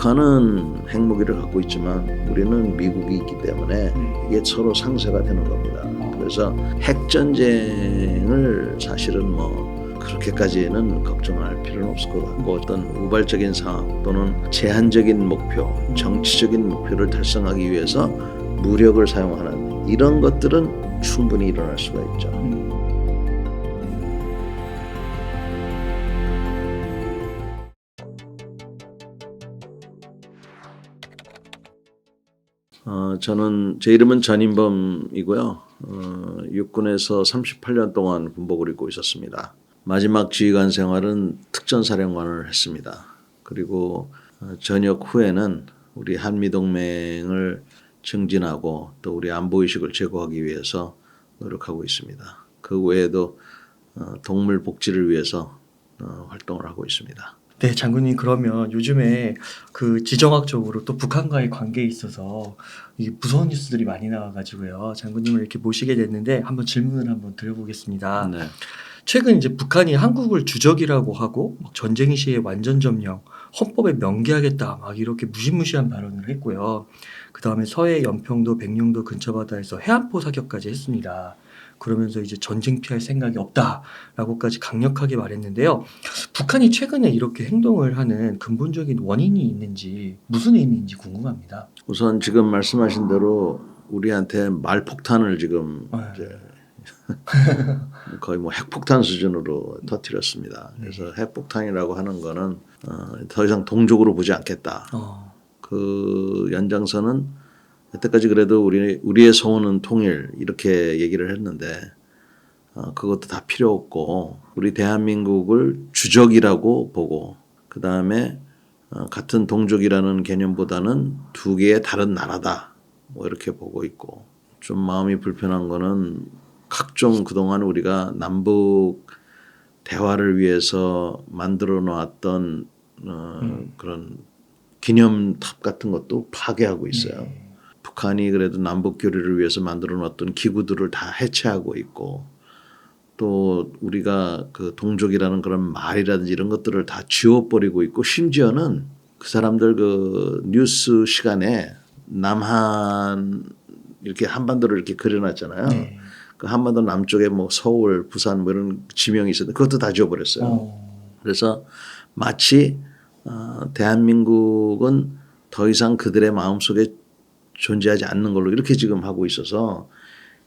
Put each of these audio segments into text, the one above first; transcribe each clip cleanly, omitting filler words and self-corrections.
북한은 핵무기를 갖고 있지만 우리는 미국이 있기 때문에 이게 서로 상쇄가 되는 겁니다. 그래서 핵전쟁을 사실은 뭐 그렇게까지는 걱정할 필요는 없을 것 같고 어떤 우발적인 상황 또는 제한적인 목표, 정치적인 목표를 달성하기 위해서 무력을 사용하는 이런 것들은 충분히 일어날 수가 있죠. 저는 제 이름은 전인범이고요. 육군에서 38년 동안 군복을 입고 있었습니다. 마지막 지휘관 생활은 특전사령관을 했습니다. 그리고 전역 후에는 우리 한미동맹을 증진하고 또 우리 안보의식을 제고하기 위해서 노력하고 있습니다. 그 외에도 동물 복지를 위해서 활동을 하고 있습니다. 네, 장군님 그러면 요즘에 그 지정학적으로 또 북한과의 관계에 있어서 이게 무서운 뉴스들이 많이 나와가지고요. 장군님을 이렇게 모시게 됐는데 한번 질문을 한번 드려보겠습니다. 네. 최근 이제 북한이 한국을 주적이라고 하고 막 전쟁 시에 완전 점령, 헌법에 명기하겠다 막 이렇게 무시무시한 발언을 했고요. 그 다음에 서해 연평도, 백령도 근처 바다에서 해안포 사격까지 했습니다. 그러면서 이제 전쟁 피할 생각이 없다라고까지 강력하게 말했는데요. 북한이 최근에 이렇게 행동을 하는 근본적인 원인이 있는지 무슨 의미인지 궁금합니다. 우선 지금 말씀하신 대로 우리한테 말폭탄을 지금 이제 거의 뭐 핵폭탄 수준으로 터뜨렸습니다. 그래서 핵폭탄이라고 하는 거는 더 이상 동족으로 보지 않겠다. 그 연장선은 여태까지 그래도 우리의 소원은 통일 이렇게 얘기를 했는데 그것도 다 필요 없고 우리 대한민국을 주적이라고 보고 그 다음에 같은 동족이라는 개념보다는 두 개의 다른 나라다 뭐 이렇게 보고 있고 좀 마음이 불편한 거는 각종 그동안 우리가 남북 대화를 위해서 만들어 놓았던 그런 기념탑 같은 것도 파괴하고 있어요. 북한이 그래도 남북 교류를 위해서 만들어 놨던 기구들을 다 해체하고 있고 또 우리가 그 동족이라는 그런 말이라든지 이런 것들을 다 지워버리고 있고 심지어는 그 사람들 그 뉴스 시간에 남한 이렇게 한반도를 이렇게 그려놨잖아요. 그 한반도 남쪽에 뭐 서울, 부산 뭐 이런 지명이 있었는데 그것도 다 지워버렸어요. 그래서 마치 대한민국은 더 이상 그들의 마음속에 존재하지 않는 걸로 이렇게 지금 하고 있어서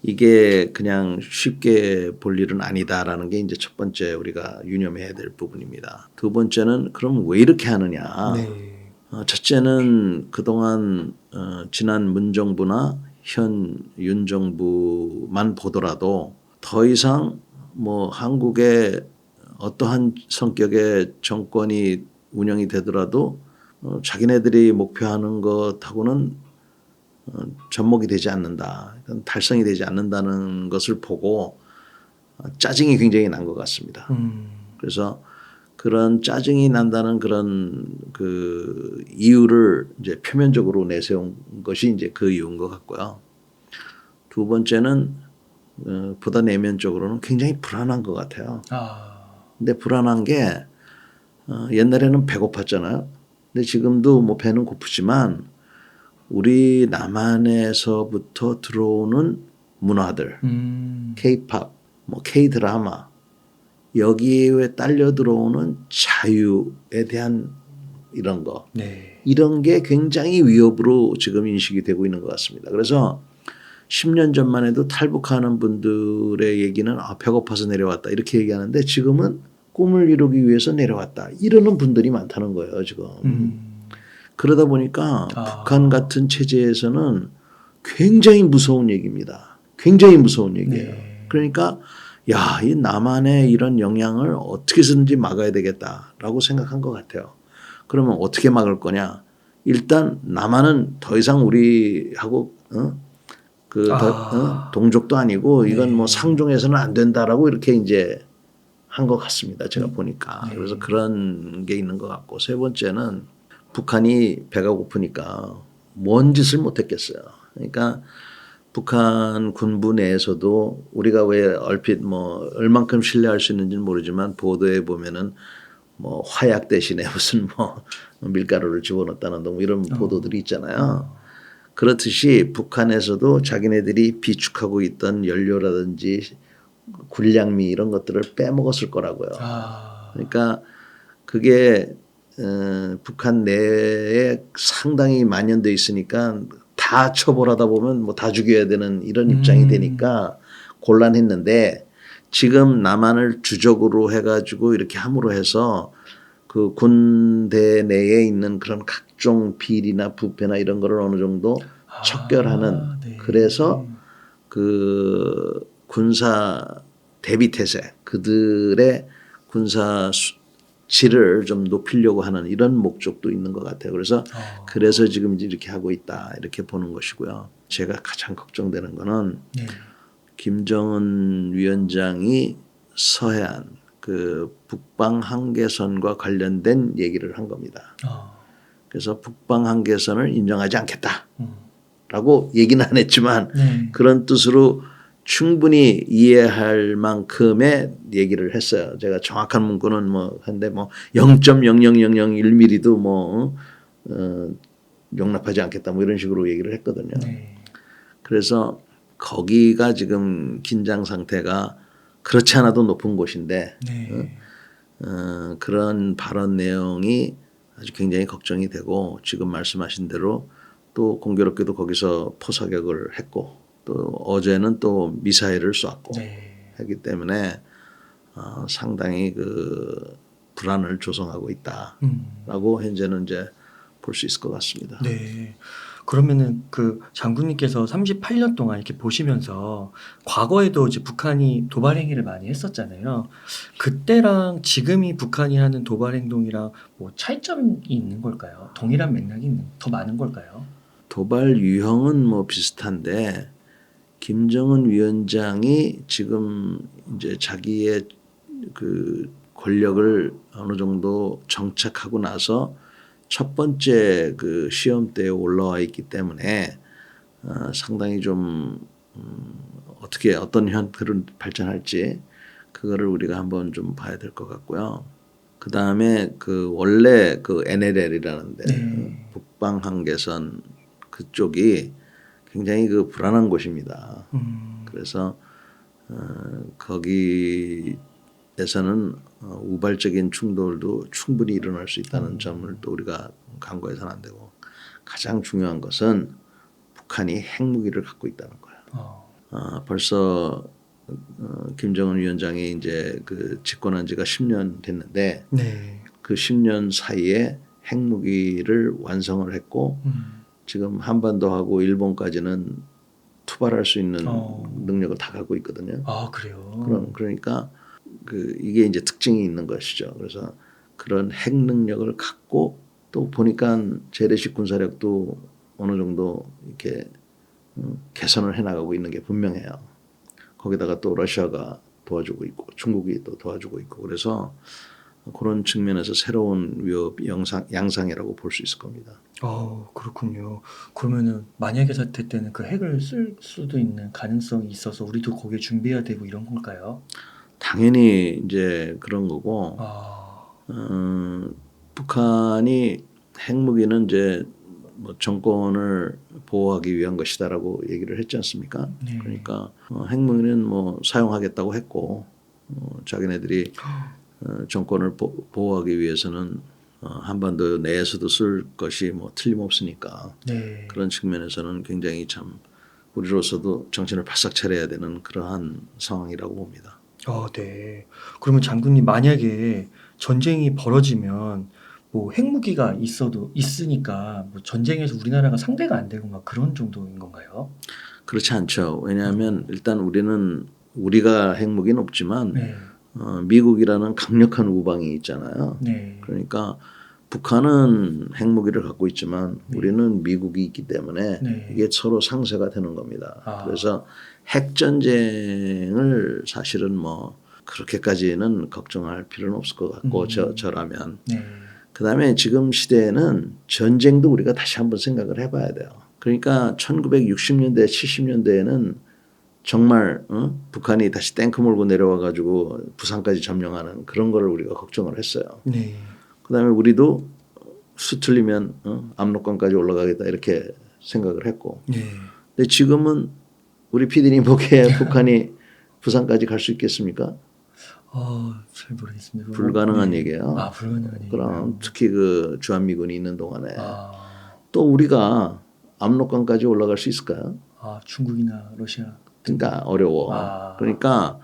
이게 그냥 쉽게 볼 일은 아니다라는 게 이제 첫 번째 우리가 유념해야 될 부분입니다. 두 번째는 그럼 왜 이렇게 하느냐. 첫째는 그동안 지난 문정부나 현 윤정부만 보더라도 더 이상 뭐 한국의 어떠한 성격의 정권이 운영이 되더라도 자기네들이 목표하는 것하고는 접목이 되지 않는다. 달성이 되지 않는다는 것을 보고 짜증이 굉장히 난 것 같습니다. 그래서 그런 짜증이 난다는 그런 그 이유를 이제 표면적으로 내세운 것이 이제 그 이유인 것 같고요. 두 번째는 보다 내면적으로는 굉장히 불안한 것 같아요. 근데 불안한 게 옛날에는 배고팠잖아요. 근데 지금도 뭐 배는 고프지만 우리 남한에서부터 들어오는 문화들, K-팝, 뭐 K-드라마 여기에 딸려 들어오는 자유에 대한 이런 거, 이런 게 굉장히 위협으로 지금 인식이 되고 있는 것 같습니다. 그래서 10년 전만 해도 탈북하는 분들의 얘기는 배고파서 내려왔다 이렇게 얘기하는데 지금은 꿈을 이루기 위해서 내려왔다 이러는 분들이 많다는 거예요 지금. 그러다 보니까 북한 같은 체제에서는 굉장히 무서운 얘기입니다. 굉장히 무서운 얘기예요. 그러니까 야, 이 남한의 이런 영향을 어떻게 해서든지 막아야 되겠다라고 생각한 것 같아요. 그러면 어떻게 막을 거냐. 일단 남한은 더 이상 우리하고 동족도 아니고 이건 뭐 상종해서는 안 된다라고 이렇게 이제 한 것 같습니다. 제가 보니까. 그래서 그런 게 있는 것 같고 세 번째는 북한이 배가 고프니까 뭔 짓을 못했겠어요. 그러니까 북한 군부 내에서도 우리가 왜 얼핏 뭐 얼만큼 신뢰할 수 있는지는 모르지만 보도에 보면은 뭐 화약 대신에 무슨 뭐 밀가루를 집어넣었다는 뭐 이런 보도들이 있잖아요. 그렇듯이 북한에서도 자기네들이 비축하고 있던 연료라든지 군량미 이런 것들을 빼먹었을 거라고요. 그러니까 그게 북한 내에 상당히 만연돼 있으니까 다 처벌하다 보면 뭐 다 죽여야 되는 이런 입장이 되니까 곤란했는데 지금 남한을 주적으로 해가지고 이렇게 함으로 해서 그 군대 내에 있는 그런 각종 비리나 부패나 이런 거를 어느 정도 척결하는 네. 그래서 그 군사 대비 태세 그들의 군사 질을 좀 높이려고 하는 이런 목적도 있는 것 같아요. 그래서 지금 이렇게 하고 있다 이렇게 보는 것이고요. 제가 가장 걱정되는 거는 네. 김정은 위원장이 서해안 그 북방 한계선과 관련된 얘기를 한 겁니다. 그래서 북방 한계선을 인정하지 않겠다라고 얘기는 안 했지만 네. 그런 뜻으로 충분히 이해할 만큼의 얘기를 했어요. 제가 정확한 문구는 뭐 한데 뭐 0.00001mm도 뭐 용납하지 않겠다 뭐 이런 식으로 얘기를 했거든요. 네. 그래서 거기가 지금 긴장 상태가 그렇지 않아도 높은 곳인데 네. 그런 발언 내용이 아주 굉장히 걱정이 되고 지금 말씀하신 대로 또 공교롭게도 거기서 포사격을 했고 또 어제는 또 미사일을 쐈고 네. 하기 때문에 상당히 그 불안을 조성하고 있다라고 현재는 이제 볼 수 있을 것 같습니다. 네. 그러면은 그 장군님께서 38년 동안 이렇게 보시면서 과거에도 이제 북한이 도발 행위를 많이 했었잖아요. 그때랑 지금이 북한이 하는 도발 행동이랑 뭐 차이점이 있는 걸까요? 동일한 맥락이 더 많은 걸까요? 도발 유형은 뭐 비슷한데 김정은 위원장이 지금 이제 자기의 그 권력을 어느 정도 정착하고 나서 첫 번째 그 시험대에 올라와 있기 때문에 상당히 좀 어떻게 어떤 형태로 발전할지 그거를 우리가 한번 좀 봐야 될 것 같고요. 그 다음에 그 원래 그 NLL이라는데 네. 북방 한계선 그쪽이 굉장히 그 불안한 곳입니다. 그래서 거기에서는 우발적인 충돌도 충분히 일어날 수 있다는 점을 또 우리가 간과해서는 안 되고 가장 중요한 것은 북한이 핵무기를 갖고 있다는 거예요. 벌써 김정은 위원장이 이제 그 집권한 지가 10년 됐는데 네. 그 10년 사이에 핵무기를 완성을 했고 지금 한반도하고 일본까지는 투발할 수 있는 능력을 다 갖고 있거든요. 그래요? 그러니까 그 이게 이제 특징이 있는 것이죠. 그래서 그런 핵 능력을 갖고 또 보니까 재래식 군사력도 어느 정도 이렇게 개선을 해나가고 있는 게 분명해요. 거기다가 또 러시아가 도와주고 있고 중국이 또 도와주고 있고 그래서 그런 측면에서 새로운 위협 양상이라고 볼 수 있을 겁니다. 그렇군요. 그러면은 만약의 사태 때는 그 핵을 쓸 수도 있는 가능성이 있어서 우리도 거기에 준비해야 되고 이런 걸까요? 당연히 이제 그런 거고 북한이 핵무기는 이제 뭐 정권을 보호하기 위한 것이다라고 얘기를 했지 않습니까? 네. 그러니까 핵무기는 뭐 사용하겠다고 했고 자기네들이 정권을 보호하기 위해서는 한반도 내에서도 쓸 것이 뭐 틀림없으니까 네. 그런 측면에서는 굉장히 참 우리로서도 정신을 바싹 차려야 되는 그러한 상황이라고 봅니다. 네. 그러면 장군님 만약에 전쟁이 벌어지면 뭐 핵무기가 있으니까 뭐 전쟁에서 우리나라가 상대가 안 되고 막 그런 정도인 건가요? 그렇지 않죠. 왜냐하면 일단 우리가 핵무기는 없지만 네. 미국이라는 강력한 우방이 있잖아요. 네. 그러니까 북한은 핵무기를 갖고 있지만 우리는 미국이 있기 때문에 네. 이게 서로 상쇄가 되는 겁니다. 그래서 핵전쟁을 사실은 뭐 그렇게까지는 걱정할 필요는 없을 것 같고 저라면. 네. 그다음에 지금 시대에는 전쟁도 우리가 다시 한번 생각을 해봐야 돼요. 그러니까 1960년대 70년대에는 정말 북한이 다시 탱크 몰고 내려와 가지고 부산까지 점령하는 그런 거를 우리가 걱정을 했어요. 네. 그다음에 우리도 수틀리면 압록강까지 올라가겠다 이렇게 생각을 했고. 네. 근데 지금은 우리 PD님 보기에 북한이 부산까지 갈 수 있겠습니까? 잘 모르겠습니다. 불가능한 네. 얘기예요. 불가능한 얘기예요. 그럼 특히 그 주한미군이 있는 동안에 아, 또 우리가 압록강까지 올라갈 수 있을까요? 중국이나 러시아. 그러니까 어려워. 아. 그러니까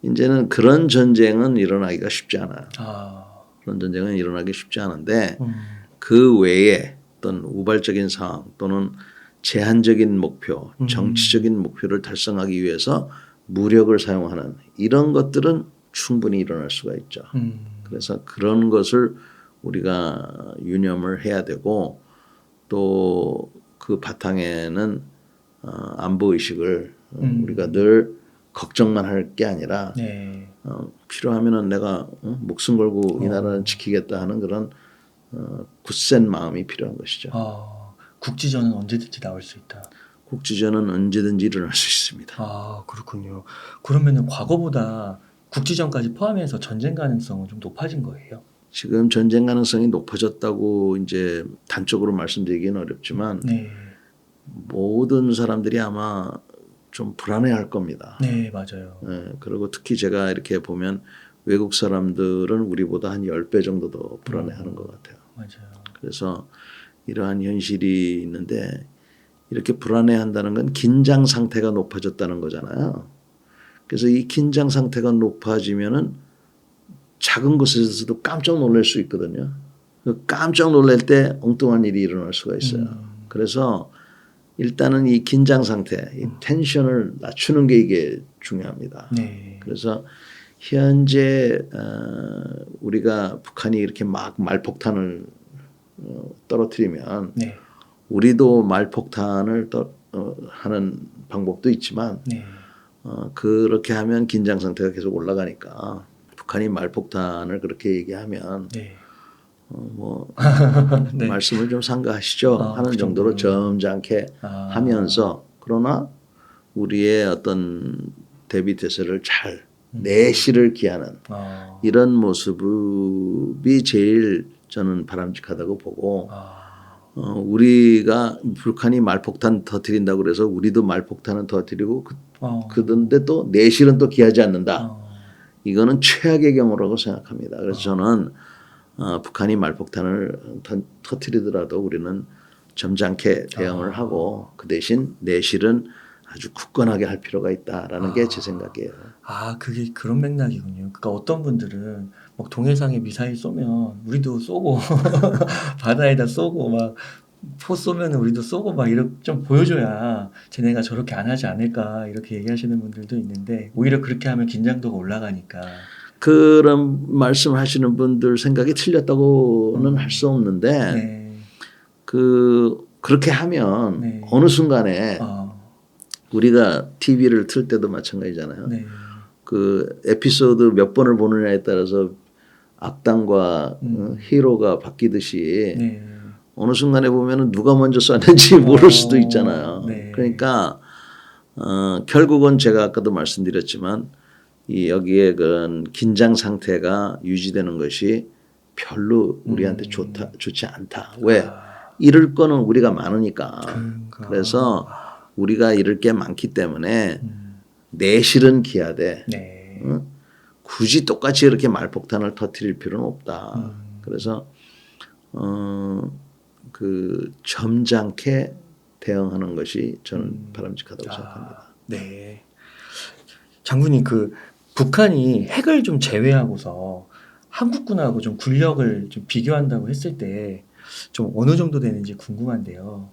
이제는 그런 전쟁은 일어나기가 쉽지 않아요. 아, 그런 전쟁은 일어나기 쉽지 않은데 음, 그 외에 어떤 우발적인 상황 또는 제한적인 목표, 정치적인 목표를 달성하기 위해서 무력을 사용하는 이런 것들은 충분히 일어날 수가 있죠. 그래서 그런 것을 우리가 유념을 해야 되고 또 그 바탕에는 안보 의식을 우리가 늘 걱정만 할 게 아니라 네. 필요하면은 내가 목숨 걸고 이 나라를 지키겠다 하는 그런 굳센 마음이 필요한 것이죠. 국지전은 언제든지 나올 수 있다. 국지전은 언제든지 일어날 수 있습니다. 그렇군요. 그러면은 과거보다 국지전까지 포함해서 전쟁 가능성은 좀 높아진 거예요? 지금 전쟁 가능성이 높아졌다고 이제 단적으로 말씀드리기는 어렵지만 네. 모든 사람들이 아마 좀 불안해할 겁니다. 네, 맞아요. 그리고 특히 제가 이렇게 보면 외국 사람들은 우리보다 한 10배 정도 더 불안해하는 것 같아요. 맞아요. 그래서 이러한 현실이 있는데 이렇게 불안해한다는 건 긴장 상태가 높아졌다는 거잖아요. 그래서 이 긴장 상태가 높아지면은 작은 것에서도 깜짝 놀랄 수 있거든요. 깜짝 놀랄 때 엉뚱한 일이 일어날 수가 있어요. 그래서 일단은 이 긴장 상태, 이 텐션을 낮추는 게 이게 중요합니다. 네. 그래서 현재 우리가 북한이 이렇게 막 말폭탄을 떨어뜨리면 네. 우리도 말폭탄을 하는 방법도 있지만 네. 그렇게 하면 긴장 상태가 계속 올라가니까 북한이 말폭탄을 그렇게 얘기하면 네. 네. 말씀을 좀 삼가하시죠 하는 그 정도로 정도로. 점잖게 하면서 그러나 우리의 어떤 대비 태세를 잘 내실을 기하는 이런 모습이 제일 저는 바람직하다고 보고 우리가 북한이 말폭탄 터뜨린다고 그래서 우리도 말폭탄은 터뜨리고 그런데 또 내실은 또 기하지 않는다. 이거는 최악의 경우라고 생각합니다. 그래서 저는 북한이 말폭탄을 터뜨리더라도 우리는 점잖게 대응을 하고 그 대신 내실은 아주 굳건하게 할 필요가 있다라는 게 제 생각이에요. 그게 그런 맥락이군요. 그러니까 어떤 분들은 막 동해상에 미사일 쏘면 우리도 쏘고 바다에다 쏘고 막 포 쏘면 우리도 쏘고 막 이렇게 좀 보여줘야 쟤네가 저렇게 안 하지 않을까 이렇게 얘기하시는 분들도 있는데 오히려 그렇게 하면 긴장도가 올라가니까. 그런 말씀하시는 분들 생각이 틀렸다고는 할 수 없는데 네. 그렇게 하면 네. 어느 순간에 우리가 TV를 틀 때도 마찬가지잖아요. 네. 그 에피소드 몇 번을 보느냐에 따라서 악당과 히로가 바뀌듯이 네. 어느 순간에 보면은 누가 먼저 쐈는지 모를 수도 있잖아요. 네. 그러니까 결국은 제가 아까도 말씀드렸지만 여기에 그런 긴장 상태가 유지되는 것이 별로 우리한테 좋지 않다. 왜? 잃을 거는 우리가 많으니까. 그래서 우리가 잃을 게 많기 때문에 내실은 기하되 네. 굳이 똑같이 이렇게 말폭탄을 터뜨릴 필요는 없다. 그래서 그 점잖게 대응하는 것이 저는 바람직하다고 생각합니다. 네. 장군님 북한이 핵을 좀 제외하고서 한국군하고 좀 군력을 좀 비교한다고 했을 때 좀 어느 정도 되는지 궁금한데요.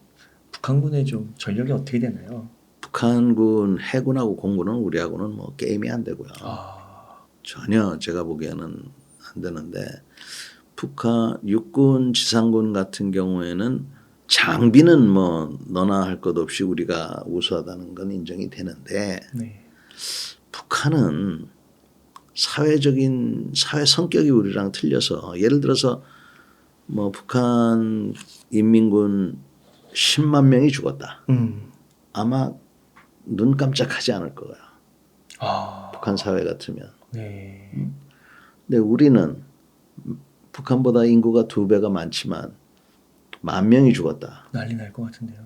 북한군의 좀 전력이 어떻게 되나요? 북한군 해군하고 공군은 우리하고는 뭐 게임이 안 되고요. 전혀 제가 보기에는 안 되는데 북한 육군 지상군 같은 경우에는 장비는 뭐 너나 할 것 없이 우리가 우수하다는 건 인정이 되는데 네. 북한은 사회 성격이 우리랑 틀려서 예를 들어서 뭐 북한 인민군 10만 명이 죽었다. 아마 눈 깜짝하지 않을 거야. 아, 북한 사회 같으면. 네. 근데 우리는 북한보다 인구가 2배가 많지만 10,000명이 죽었다. 난리 날 것 같은데요.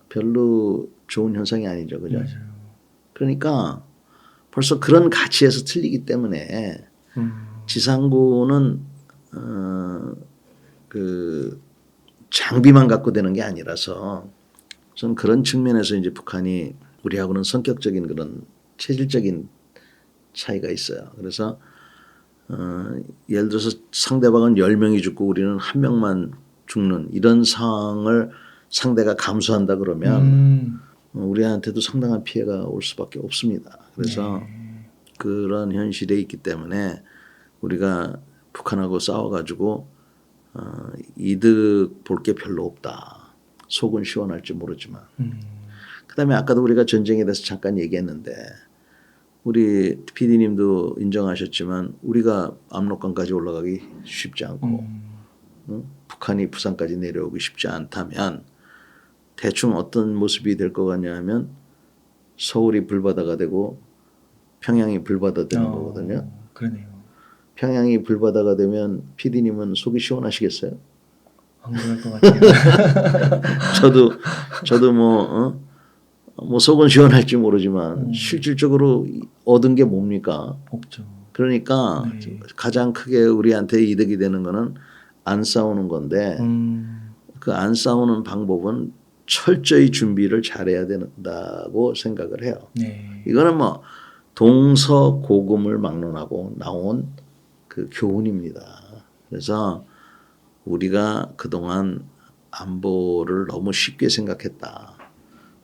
별로 좋은 현상이 아니죠. 그죠? 맞아요. 그러니까 벌써 그런 가치에서 틀리기 때문에 지상군은 그 장비만 갖고 되는 게 아니라서 저는 그런 측면에서 이제 북한이 우리하고는 성격적인 그런 체질적인 차이가 있어요. 그래서 예를 들어서 상대방은 10명이 죽고 우리는 1명만 죽는 이런 상황을 상대가 감수한다 그러면 우리한테도 상당한 피해가 올 수밖에 없습니다. 그래서 그런 현실에 있기 때문에 우리가 북한하고 싸워가지고 이득 볼 게 별로 없다. 속은 시원할지 모르지만. 그다음에 아까도 우리가 전쟁에 대해서 잠깐 얘기했는데 우리 PD님도 인정하셨지만 우리가 압록강까지 올라가기 쉽지 않고 북한이 부산까지 내려오기 쉽지 않다면 대충 어떤 모습이 될 것 같냐 하면 서울이 불바다가 되고 평양이 불바다 되는 거거든요. 그러네요. 평양이 불바다가 되면 PD님은 속이 시원하시겠어요? 안 그럴 것 같아요. 저도 뭐 속은 시원할지 모르지만 실질적으로 얻은 게 뭡니까? 없죠. 그러니까 네. 가장 크게 우리한테 이득이 되는 거는 안 싸우는 건데 그 안 싸우는 방법은 철저히 준비를 잘해야 된다고 생각을 해요. 네. 이거는 뭐 동서고금을 막론하고 나온 그 교훈입니다. 그래서 우리가 그동안 안보를 너무 쉽게 생각했다.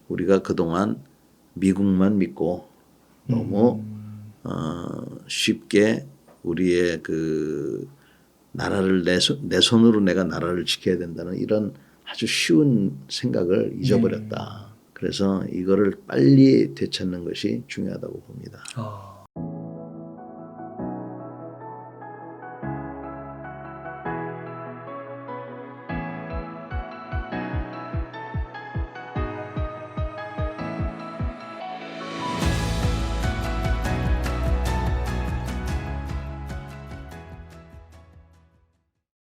우리가 그동안 미국만 믿고 너무 쉽게 우리의 그 나라를 내 손으로 내가 나라를 지켜야 된다는 이런 아주 쉬운 생각을 잊어버렸다. 그래서 이거를 빨리 되찾는 것이 중요하다고 봅니다.